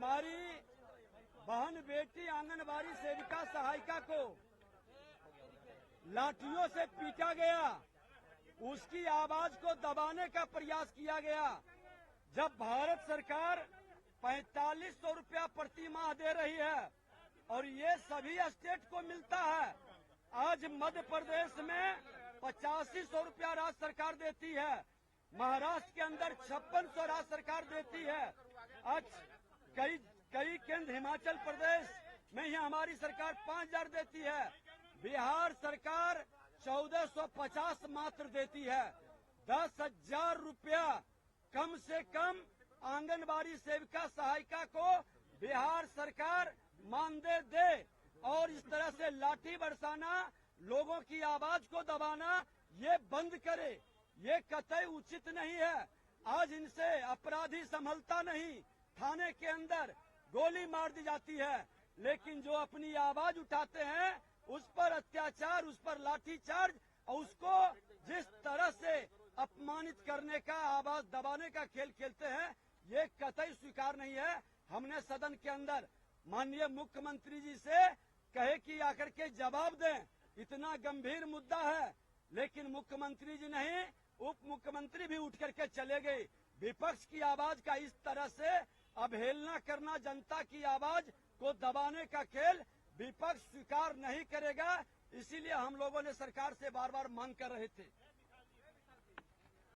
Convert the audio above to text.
हमारी बहन बेटी आंगनबाड़ी सेविका सहायिका को लाठियों से पीटा गया, उसकी आवाज को दबाने का प्रयास किया गया। जब भारत सरकार 4500 रुपया प्रति माह दे रही है और ये सभी स्टेट को मिलता है, आज मध्य प्रदेश में 8500 रुपया राज्य सरकार देती है, महाराष्ट्र के अंदर 5600 राज्य सरकार देती है। आज कई केंद्र हिमाचल प्रदेश में ही हमारी सरकार 5000 देती है, बिहार सरकार 1450 मात्र देती है। 10,000 रुपया कम से कम आंगनबाड़ी सेविका सहायिका को बिहार सरकार मानदेय दे और इस तरह से लाठी बरसाना, लोगों की आवाज को दबाना ये बंद करे। ये कतई उचित नहीं है। आज इनसे अपराधी संभलता नहीं, थाने के अंदर गोली मार दी जाती है, लेकिन जो अपनी आवाज उठाते हैं उस पर अत्याचार, उस पर लाठीचार्ज और उसको जिस तरह से अपमानित करने का, आवाज दबाने का खेल खेलते हैं, ये कतई स्वीकार नहीं है। हमने सदन के अंदर माननीय मुख्यमंत्री जी से कहे कि आकर के जवाब दें, इतना गंभीर मुद्दा है, लेकिन मुख्यमंत्री जी नहीं, उप मुख्यमंत्री भी उठ करके चले गए। विपक्ष की आवाज का इस तरह से अवहेलना करना, जनता की आवाज को दबाने का खेल विपक्ष स्वीकार नहीं करेगा। इसीलिए हम लोगों ने सरकार से बार बार मांग कर रहे थे।